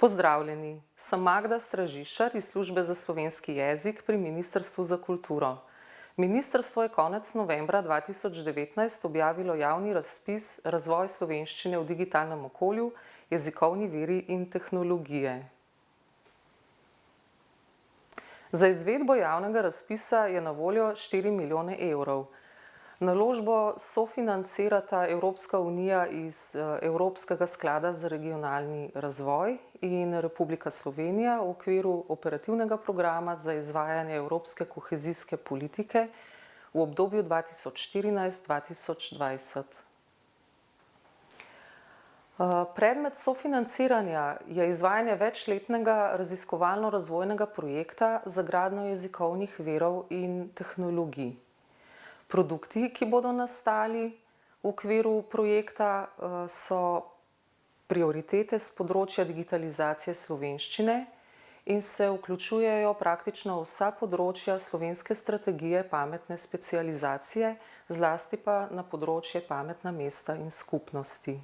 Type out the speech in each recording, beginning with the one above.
Pozdravljeni, sem Magda Stražišar iz Službe za slovenski jezik pri Ministrstvu za kulturo. Ministrstvo je konec novembra 2019 objavilo javni razpis Razvoj slovenščine v digitalnem okolju, jezikovni viri in tehnologije. Za izvedbo javnega razpisa je na voljo 4 milijone evrov. Naložbo sofinancirata Evropska unija iz Evropskega sklada za regionalni razvoj in Republika Slovenija v okviru operativnega programa za izvajanje evropske kohezijske politike v obdobju 2014-2020. Predmet sofinanciranja je izvajanje večletnega raziskovalno-razvojnega projekta za gradnjo jezikovnih virov in tehnologij. Produkti, ki bodo nastali v okviru projekta, so prioritete z področja digitalizacije slovenščine in se vključujejo praktično vsa področja slovenske strategije pametne specializacije, zlasti pa na področje pametna mesta in skupnosti.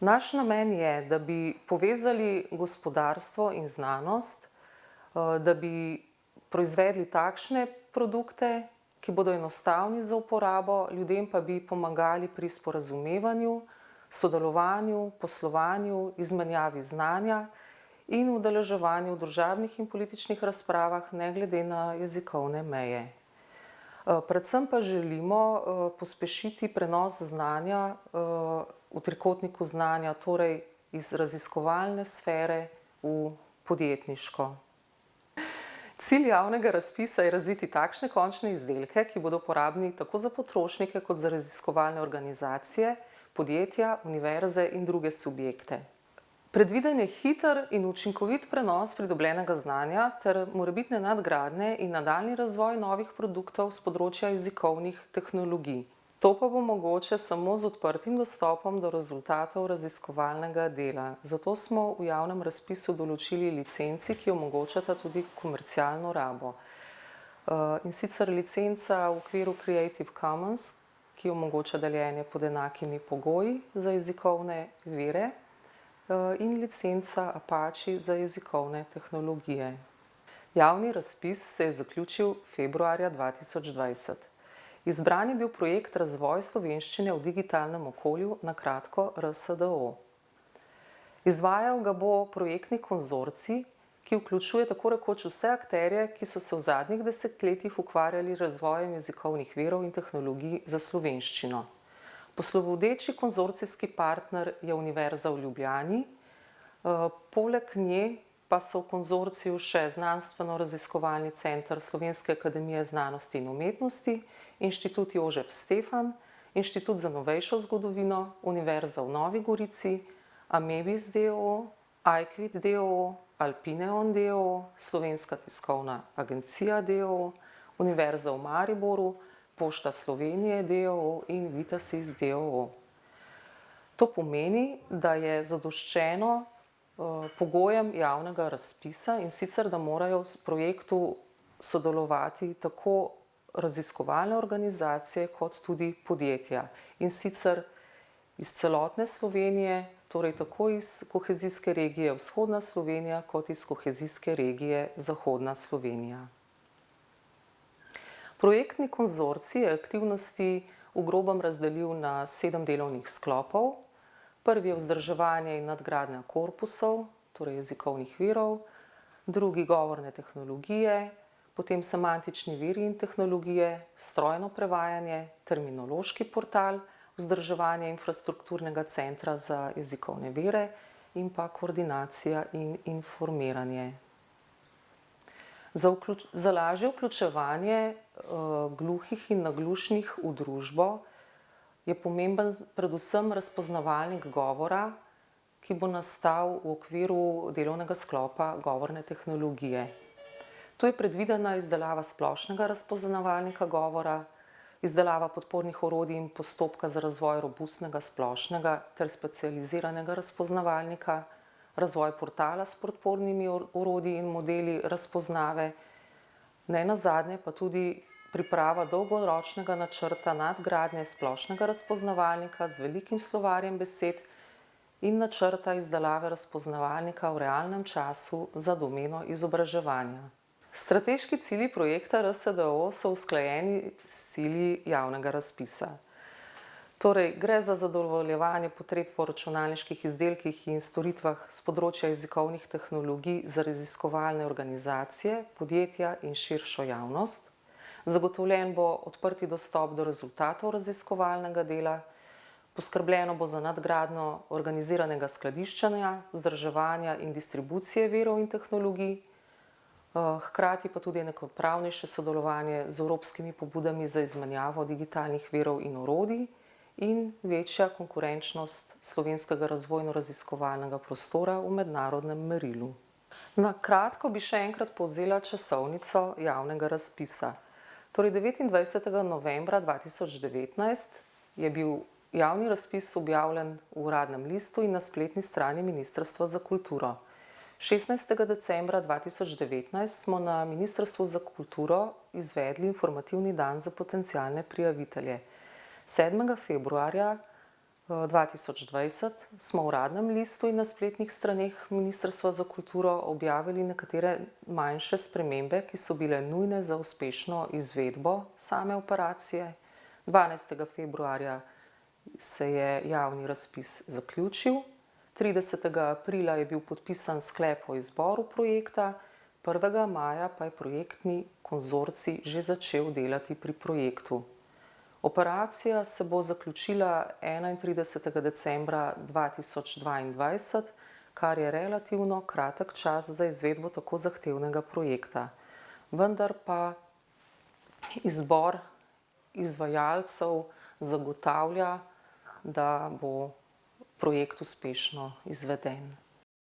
Naš namen je, da bi povezali gospodarstvo in znanost, da bi proizvedli takšne produkte, ki bodo enostavni za uporabo, ljudem pa bi pomagali pri sporazumevanju, sodelovanju, poslovanju, izmenjavi znanja in udeleževanju v družabnih in političnih razpravah, ne glede na jezikovne meje. Predvsem pa želimo pospešiti prenos znanja v trikotniku znanja, torej iz raziskovalne sfere v podjetniško. Cilj javnega razpisa je razviti takšne končne izdelke, ki bodo uporabni tako za potrošnike kot za raziskovalne organizacije, podjetja, univerze in druge subjekte. Predviden je hiter in učinkovit prenos pridobljenega znanja ter morebitne nadgradnje in nadaljnji razvoj novih produktov s področja jezikovnih tehnologij. To pa bo mogoče samo z odprtim dostopom do rezultatov raziskovalnega dela. Zato smo v javnem razpisu določili licenci, ki omogočata tudi komercialno rabo. In sicer licenca v okviru Creative Commons, ki omogoča deljenje pod enakimi pogoji za jezikovne vire, in licenca Apache za jezikovne tehnologije. Javni razpis se je zaključil februarja 2020. Izbran je bil projekt Razvoj slovenščine v digitalnem okolju, na kratko RSDO. Izvajal ga bo projektni konzorcij, ki vključuje tako rekoč vse akterje, ki so se v zadnjih desetletjih ukvarjali razvojem jezikovnih virov in tehnologij za slovenščino. Poslovodeči konzorcijski partner je Univerza v Ljubljani, poleg nje pa so v konzorciju še Znanstveno-raziskovalni center Slovenske akademije znanosti in umetnosti, Inštitut Jožef Stefan, Inštitut za novejšo zgodovino, Univerza v Novi Gorici, Amebis d.o.o., iQuid d.o.o., Alpineon d.o.o., Slovenska tiskovna agencija d.o.o., Univerza v Mariboru, Pošta Slovenije d.o.o. in Vitasis d.o.o. To pomeni, da je zadoščeno pogojem javnega razpisa, in sicer, da morajo v projektu sodelovati tako raziskovalne organizacije kot tudi podjetja. In sicer iz celotne Slovenije, torej tako iz kohezijske regije Vzhodna Slovenija kot iz kohezijske regije Zahodna Slovenija. Projektni konzorcij je aktivnosti v grobem razdelil na 7 delovnih sklopov. Prvi je vzdrževanje in nadgradnja korpusov, torej jezikovnih virov, drugi govorne tehnologije, potem semantični viri in tehnologije, strojno prevajanje, terminološki portal, vzdrževanje infrastrukturnega centra za jezikovne vire in pa koordinacija in informiranje. Za lažje vključevanje gluhih in naglušnih v družbo je pomemben predvsem razpoznavalnik govora, ki bo nastal v okviru delovnega sklopa govorne tehnologije. Tu je predvidena izdelava splošnega razpoznavalnika govora, izdelava podpornih orodij in postopka za razvoj robustnega splošnega ter specializiranega razpoznavalnika, razvoj portala s podpornimi orodji in modeli razpoznave, nenazadnje pa tudi priprava dolgoročnega načrta nadgradnje splošnega razpoznavalnika z velikim slovarjem besed in načrta izdelave razpoznavalnika v realnem času za domeno izobraževanja. Strateški cilji projekta RSDO so usklajeni s cilji javnega razpisa. Torej, gre za zadovoljevanje potreb po računalniških izdelkih in storitvah z področja jezikovnih tehnologij za raziskovalne organizacije, podjetja in širšo javnost. Zagotovljen bo odprti dostop do rezultatov raziskovalnega dela, poskrbljeno bo za nadgradnjo organiziranega skladiščenja, vzdrževanja in distribucije virov in tehnologij, hkrati pa tudi enakopravnejše sodelovanje z evropskimi pobudami za izmenjavo digitalnih virov in orodij in večja konkurenčnost slovenskega razvojno-raziskovalnega prostora v mednarodnem merilu. Na kratko bi še enkrat povzela časovnico javnega razpisa. Torej 29. novembra 2019 je bil javni razpis objavljen v uradnem listu in na spletni strani Ministrstva za kulturo. 16. decembra 2019 smo na Ministrstvu za kulturo izvedli informativni dan za potencialne prijavitelje. 7. februarja 2020 smo v uradnem listu in na spletnih straneh Ministrstva za kulturo objavili nekatere manjše spremembe, ki so bile nujne za uspešno izvedbo same operacije. 12. februarja se je javni razpis zaključil, 30. aprila je bil podpisan sklep o izboru projekta, 1. maja pa je projektni konzorcij že začel delati pri projektu. Operacija se bo zaključila 31. decembra 2022, kar je relativno kratek čas za izvedbo tako zahtevnega projekta. Vendar pa izbor izvajalcev zagotavlja, da bo projekt uspešno izveden.